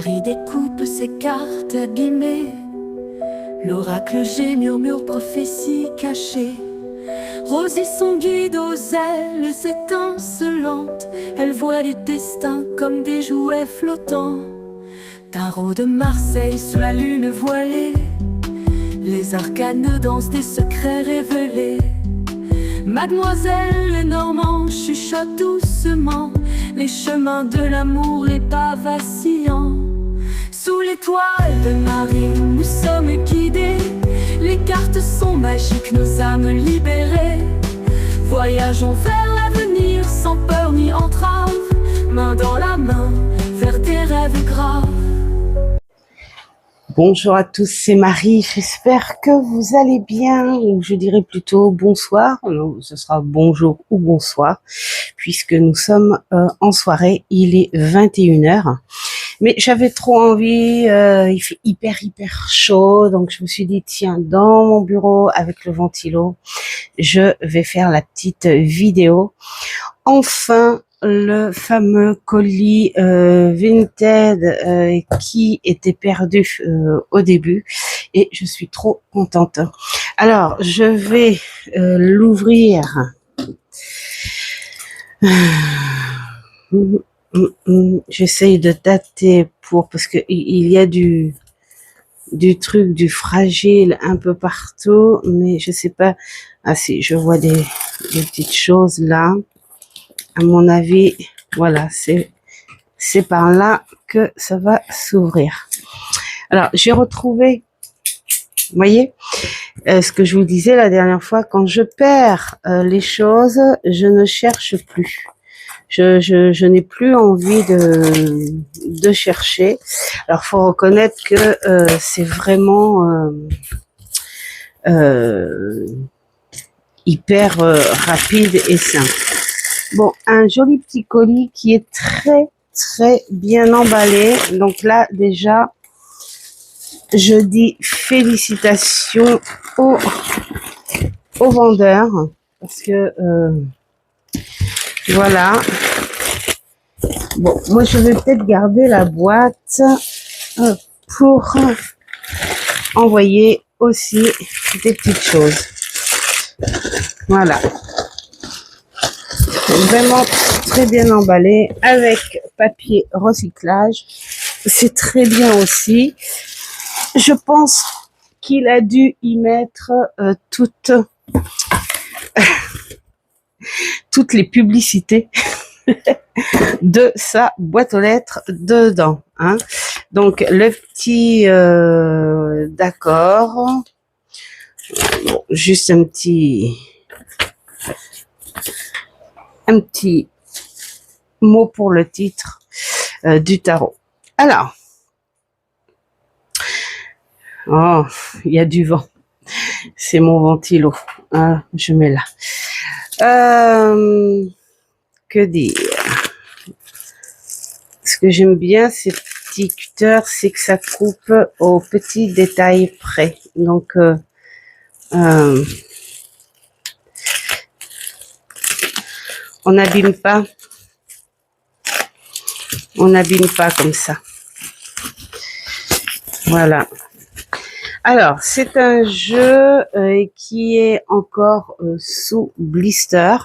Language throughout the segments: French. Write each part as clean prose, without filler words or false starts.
Marie découpe ses cartes abîmées. L'oracle G murmure prophétie cachée. Rosie son guide aux ailes étincelantes. Elle voit les destins comme des jouets flottants. Tarot de Marseille sous la lune voilée. Les arcanes dansent des secrets révélés. Mademoiselle Lenormand chuchote doucement les chemins de l'amour, les pas vacillants. Sous l'étoile de Marie, nous sommes guidés. Les cartes sont magiques, nos âmes libérées. Voyageons vers l'avenir sans peur ni entrave, main dans la main vers des rêves graves. Bonjour à tous, c'est Marie, j'espère que vous allez bien, ou je dirais plutôt bonsoir, non, ce sera bonjour ou bonsoir, puisque nous sommes en soirée, il est 21h, mais j'avais trop envie, il fait hyper chaud, donc je me suis dit tiens, dans mon bureau avec le ventilo, je vais faire la petite vidéo. Enfin, le fameux colis Vinted qui était perdu au début et je suis trop contente. Alors, je vais l'ouvrir. J'essaye de dater parce que il y a du fragile un peu partout, mais je sais pas. Ah si, je vois des petites choses là. À mon avis, voilà, c'est par là que ça va s'ouvrir. Alors, j'ai retrouvé, vous voyez, ce que je vous disais la dernière fois, quand je perds les choses, je ne cherche plus. Je n'ai plus envie de chercher. Alors, faut reconnaître que c'est vraiment hyper rapide et simple. Bon, un joli petit colis qui est très bien emballé. Donc là, déjà, je dis félicitations aux vendeurs. Parce que, voilà. Bon, moi, je vais peut-être garder la boîte pour envoyer aussi des petites choses. Voilà. Vraiment très bien emballé avec papier recyclage. C'est très bien aussi. Je pense qu'il a dû y mettre toutes les publicités de sa boîte aux lettres dedans. Hein. Donc le petit d'accord. Bon, juste un petit mot pour le titre du tarot. Alors, oh, il y a du vent. C'est mon ventilo. Je mets là. Que dire? Ce que j'aime bien, ces petits cutters, c'est que ça coupe aux petits détails près. Donc, on n'abîme pas. On n'abîme pas comme ça. Voilà. Alors, c'est un jeu qui est encore sous blister.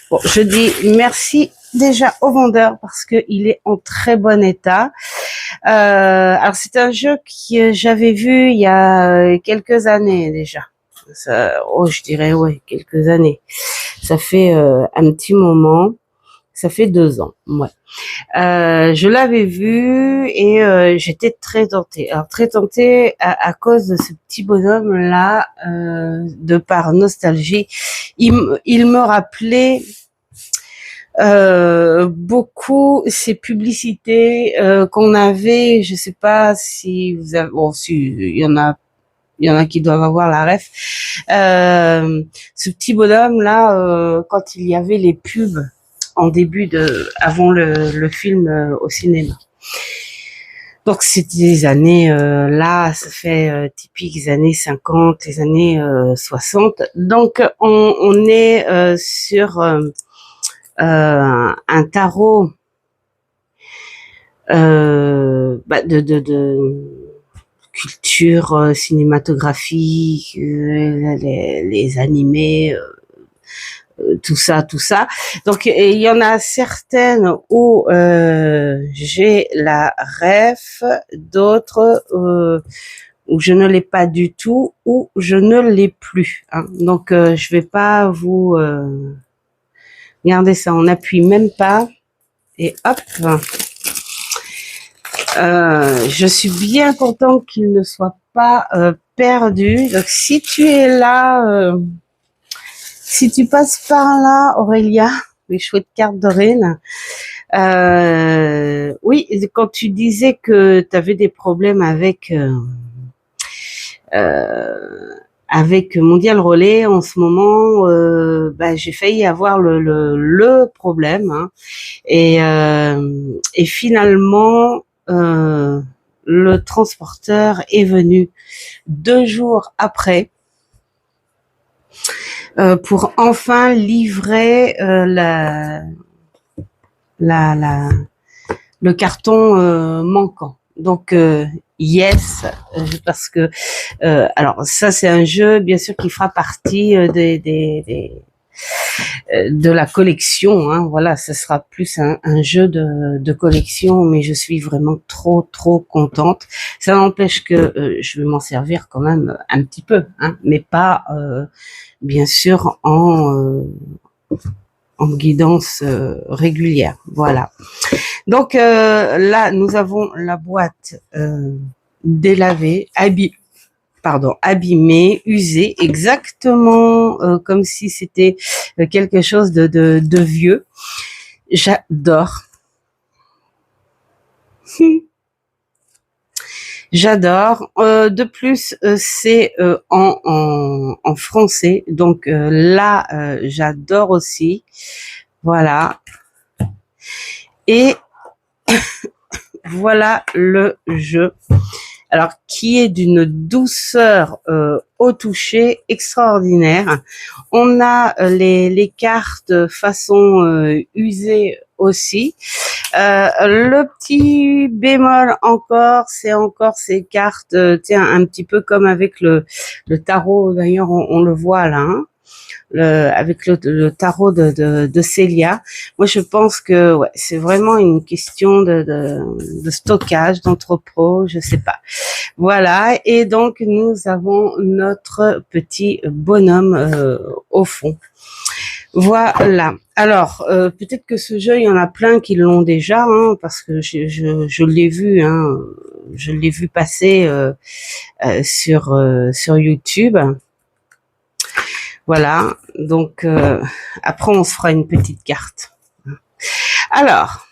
Bon, je dis merci déjà au vendeur parce que il est en très bon état. Alors, c'est un jeu que j'avais vu il y a quelques années déjà. Je dirais, ouais, quelques années. Ça fait un petit moment. Ça fait 2 ans, ouais. Je l'avais vu et j'étais très tentée. Alors très tentée à cause de ce petit bonhomme là, de par nostalgie. Il me rappelait beaucoup ces publicités qu'on avait. Je sais pas si vous avez, bon, si il y en a qui doivent avoir la ref. Ce petit bonhomme là, quand il y avait les pubs en avant le film au cinéma. Donc c'était des années là, ça fait typique les années 50, les années 60. Donc on est sur un tarot de culture cinématographique, les animés, tout ça, tout ça. Donc il y en a certaines où j'ai la ref, d'autres où je ne l'ai pas du tout, ou je ne l'ai plus. Hein. Donc je vais pas vous regardez ça, on n'appuie même pas et hop. Je suis bien contente qu'il ne soit pas perdu. Donc si tu es là, si tu passes par là, Aurélia, les chouettes cartes d'Aurène, oui, quand tu disais que tu avais des problèmes avec Mondial Relais en ce moment, j'ai failli avoir le problème, hein, et finalement le transporteur est venu 2 jours après pour enfin livrer le carton manquant. Donc yes, parce que alors ça c'est un jeu bien sûr qui fera partie de la collection. Hein. Voilà, ce sera plus un jeu de collection, mais je suis vraiment trop contente. Ça n'empêche que je vais m'en servir quand même un petit peu, hein, mais pas bien sûr en guidance régulière. Voilà. Donc là, nous avons la boîte délavée, abîmée, usée, exactement comme si c'était quelque chose de vieux. J'adore. J'adore. De plus, c'est en français, donc là, j'adore aussi. Voilà. Et voilà le jeu. Alors, qui est d'une douceur au toucher extraordinaire. On a les cartes façon usée aussi. Le petit bémol encore, c'est encore ces cartes, tiens, un petit peu comme avec le tarot, d'ailleurs on le voit là, hein, avec le tarot de Célia. Moi je pense que ouais, c'est vraiment une question de stockage, d'entrepôt, je sais pas. Voilà, et donc nous avons notre petit bonhomme au fond. Voilà. Alors, peut-être que ce jeu, il y en a plein qui l'ont déjà, hein, parce que je l'ai vu, hein, je l'ai vu passer sur YouTube. Voilà. Donc, après, on se fera une petite carte. Alors,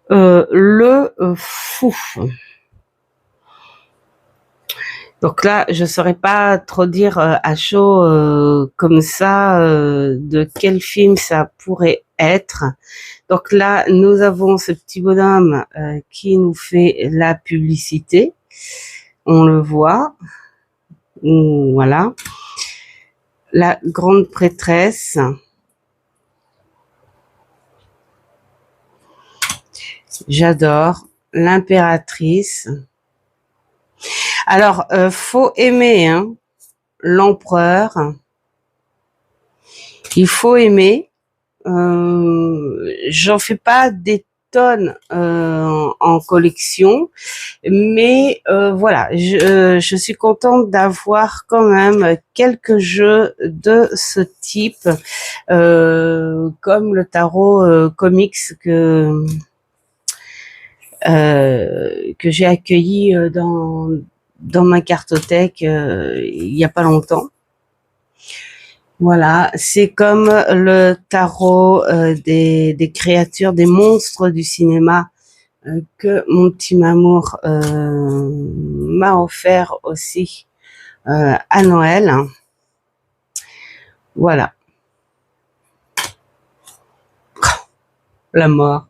le fou. Donc là, je saurais pas trop dire à chaud comme ça de quel film ça pourrait être. Donc là, nous avons ce petit bonhomme qui nous fait la publicité. On le voit. Voilà. La grande prêtresse. J'adore. L'impératrice. Alors, faut aimer hein, l'empereur. Il faut aimer. J'en fais pas des tonnes en collection, mais voilà, je suis contente d'avoir quand même quelques jeux de ce type, comme le tarot comics que j'ai accueilli dans ma cartothèque il y a pas longtemps. Voilà, c'est comme le tarot des créatures, des monstres du cinéma que mon petit Mamour m'a offert aussi à Noël. Voilà. La mort.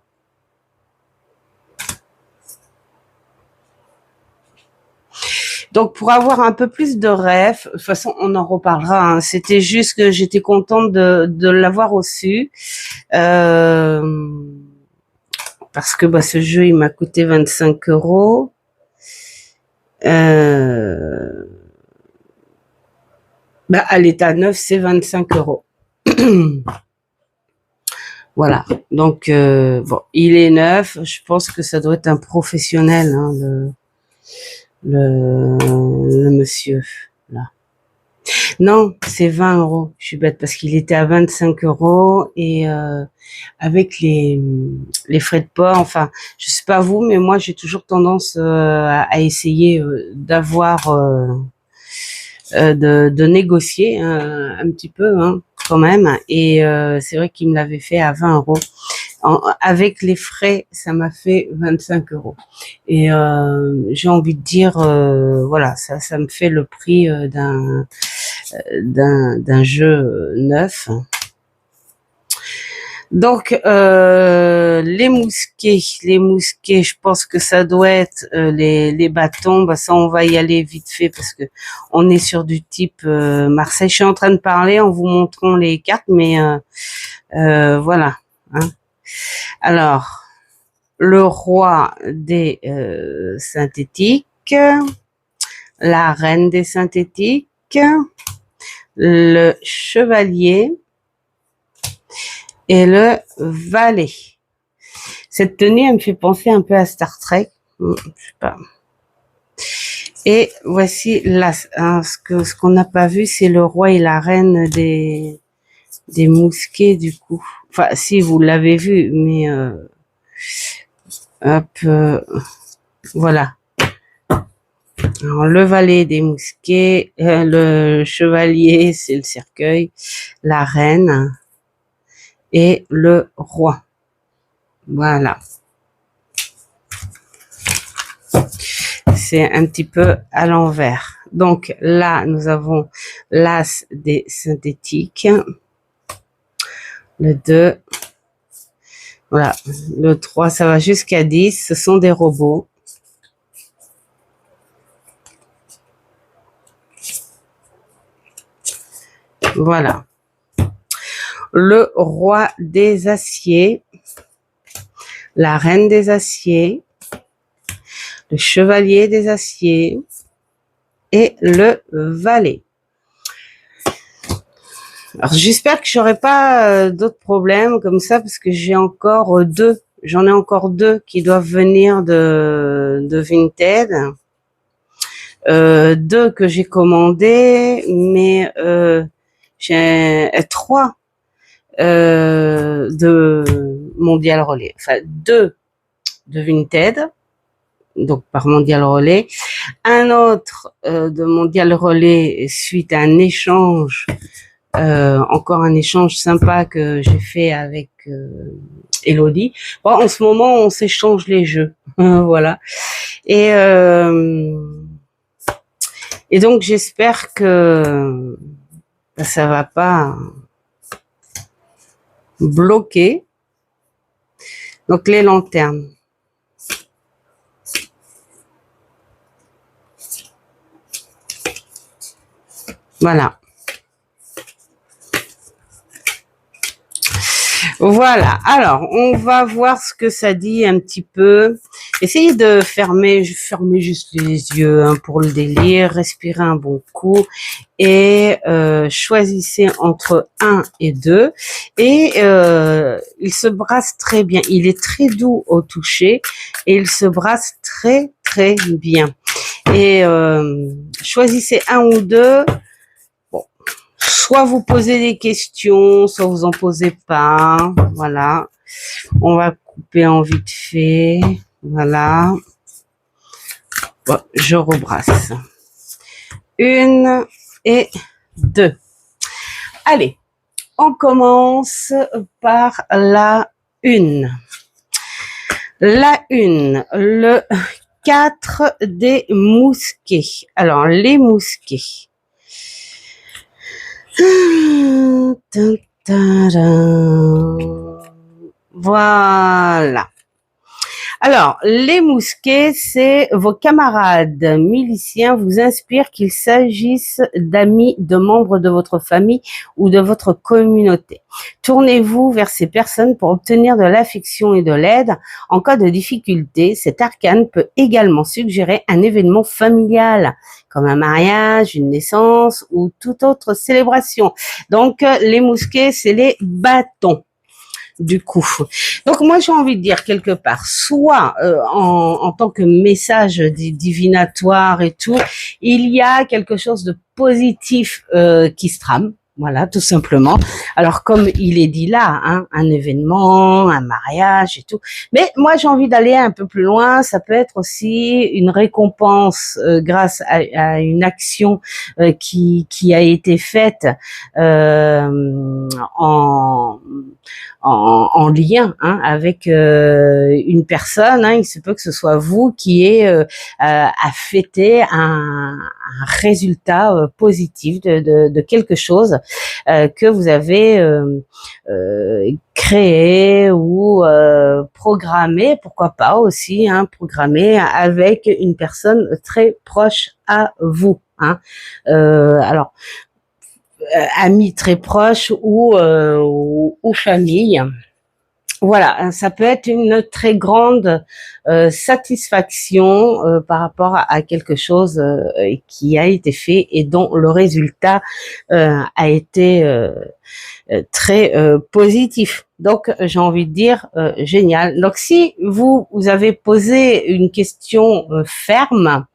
Donc, pour avoir un peu plus de rêve, de toute façon, on en reparlera. Hein. C'était juste que j'étais contente de l'avoir reçu. parce que ce jeu, il m'a coûté 25 €. À l'état neuf, c'est 25 €. Voilà. Donc, bon, il est neuf. Je pense que ça doit être un professionnel, hein, le monsieur, là. Non, c'est 20 €. Je suis bête parce qu'il était à 25 € et avec les frais de port, enfin, je sais pas vous, mais moi j'ai toujours tendance à essayer d'avoir de négocier un petit peu, hein, quand même. Et c'est vrai qu'il me l'avait fait à 20 €. Avec les frais, ça m'a fait 25 €. Et j'ai envie de dire, voilà, ça me fait le prix d'un jeu neuf. Donc les mousquets, je pense que ça doit être les bâtons. Ça, on va y aller vite fait parce que on est sur du type Marseille. Je suis en train de parler en vous montrant les cartes, mais voilà. Hein. Alors, le roi des synthétiques, la reine des synthétiques, le chevalier et le valet. Cette tenue, elle me fait penser un peu à Star Trek. Je sais pas. Et voici là, ce qu'on n'a pas vu, c'est le roi et la reine des mousquets, du coup. Enfin, si, vous l'avez vu, mais hop, voilà. Alors, le valet des mousquets, le chevalier, c'est le cercueil, la reine et le roi. Voilà. C'est un petit peu à l'envers. Donc là, nous avons l'as des synthétiques, le 2, voilà, le 3, ça va jusqu'à 10, ce sont des robots. Voilà. Le roi des aciers, la reine des aciers, le chevalier des aciers et le valet. Alors j'espère que j'aurai pas d'autres problèmes comme ça parce que j'ai encore deux. J'en ai encore deux qui doivent venir de Vinted. Deux que j'ai commandés, mais j'ai trois de Mondial Relais. Enfin, deux de Vinted, donc par Mondial Relais. Un autre de Mondial Relais suite à un échange, encore un échange sympa que j'ai fait avec Elodie. Bon, en ce moment, on s'échange les jeux. Voilà. Et donc, j'espère que ça va pas bloquer. Donc, les lanternes. Voilà. Voilà. Alors, on va voir ce que ça dit un petit peu. Essayez de fermer juste les yeux hein, pour le délire. Respirez un bon coup et choisissez entre 1 et 2. Et il se brasse très bien. Il est très doux au toucher et il se brasse très très bien. Et choisissez un ou deux. Soit vous posez des questions, soit vous en posez pas. Voilà. On va couper en vite fait. Voilà. Bon, je rebrasse. 1 et 2. Allez, on commence par la 1. La 1, le 4 des mousquets. Alors, les mousquets. Voilà. Alors, les mousquets, c'est vos camarades miliciens vous inspirent qu'il s'agisse d'amis, de membres de votre famille ou de votre communauté. Tournez-vous vers ces personnes pour obtenir de l'affection et de l'aide. En cas de difficulté, cet arcane peut également suggérer un événement familial, comme un mariage, une naissance ou toute autre célébration. Donc, les mousquets, c'est les bâtons. Du coup, donc moi j'ai envie de dire quelque part, soit en tant que message divinatoire et tout, il y a quelque chose de positif qui se trame. Voilà, tout simplement. Alors, comme il est dit là, hein, un événement, un mariage et tout. Mais moi, j'ai envie d'aller un peu plus loin. Ça peut être aussi une récompense grâce à une action qui a été faite en en lien hein, avec une personne. Hein, il se peut que ce soit vous qui a fêté un résultat positif de quelque chose que vous avez créé ou programmé, pourquoi pas aussi, hein, programmé avec une personne très proche à vous. Hein. Alors, amis très proches ou famille. Voilà, ça peut être une très grande satisfaction par rapport à quelque chose qui a été fait et dont le résultat a été très positif. Donc, j'ai envie de dire génial. Donc, si vous avez posé une question ferme,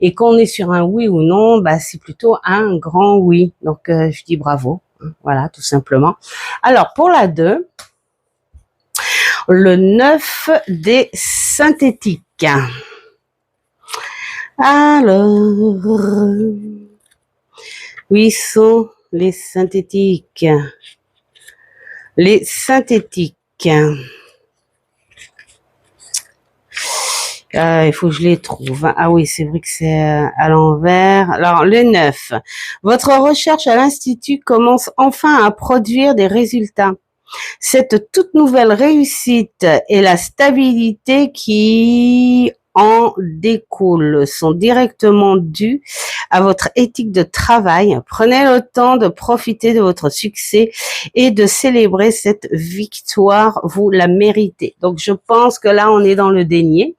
et qu'on est sur un oui ou non, bah c'est plutôt un grand oui. Donc je dis bravo, voilà, tout simplement. Alors pour la 2, le 9 des synthétiques. Alors, où sont les synthétiques? Les synthétiques. Il faut que je les trouve. Ah oui, c'est vrai que c'est à l'envers. Alors, le 9. Votre recherche à l'Institut commence enfin à produire des résultats. Cette toute nouvelle réussite et la stabilité qui en découle sont directement dues à votre éthique de travail. Prenez le temps de profiter de votre succès et de célébrer cette victoire. Vous la méritez. Donc, je pense que là, on est dans le déni.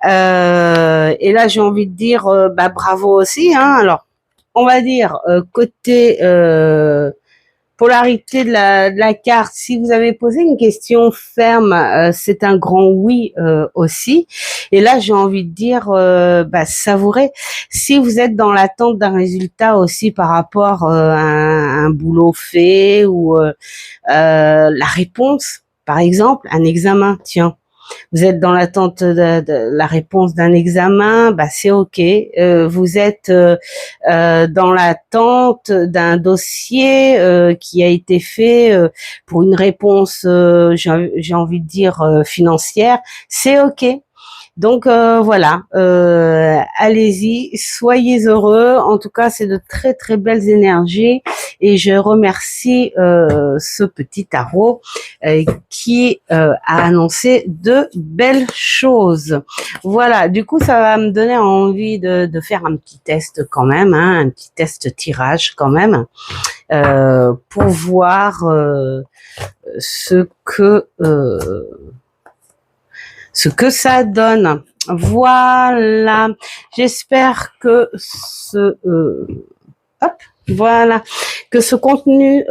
Et là, j'ai envie de dire, bah, bravo aussi. Hein. Alors, on va dire côté polarité de la carte. Si vous avez posé une question ferme, c'est un grand oui aussi. Et là, j'ai envie de dire, bah, savourez. Si vous êtes dans l'attente d'un résultat aussi par rapport à un boulot fait ou la réponse, par exemple, un examen, tiens. Vous êtes dans l'attente de la réponse d'un examen, bah c'est ok. Vous êtes dans l'attente d'un dossier qui a été fait pour une réponse, j'ai envie de dire financière, c'est ok. Donc voilà, allez-y, soyez heureux. En tout cas, c'est de très très belles énergies et je remercie ce petit tarot qui a annoncé de belles choses. Voilà, du coup, ça va me donner envie de faire un petit test quand même, hein, un petit test tirage quand même, pour voir ce que ça donne. Voilà. J'espère que voilà, que ce contenu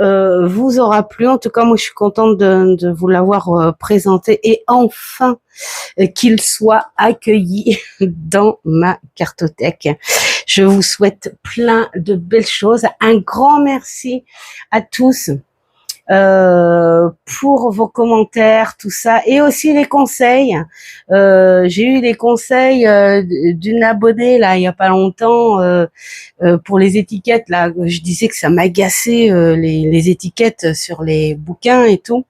vous aura plu. En tout cas, moi, je suis contente de vous l'avoir présenté et enfin qu'il soit accueilli dans ma cartothèque. Je vous souhaite plein de belles choses. Un grand merci à tous. Pour vos commentaires, tout ça, et aussi les conseils. J'ai eu des conseils d'une abonnée là il y a pas longtemps pour les étiquettes. Là, je disais que ça m'agaçait les étiquettes sur les bouquins et tout.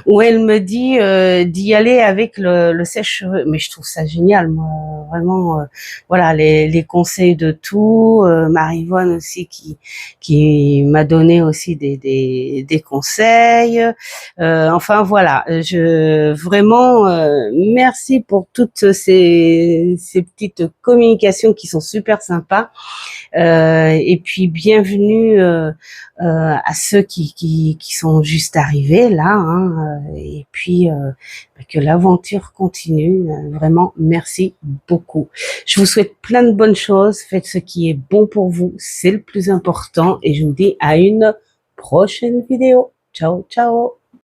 où elle me dit d'y aller avec le sèche-cheveux. Mais je trouve ça génial, moi, vraiment. Voilà, les conseils de tout. Marivonne aussi qui m'a donné aussi des conseils. Enfin voilà, je vraiment merci pour toutes ces petites communications qui sont super sympas. Et puis bienvenue à ceux qui sont juste arrivés là, hein, et puis que l'aventure continue. Vraiment, merci beaucoup. Je vous souhaite plein de bonnes choses. Faites ce qui est bon pour vous, c'est le plus important. Et je vous dis à une prochaine vidéo. Ciao, ciao.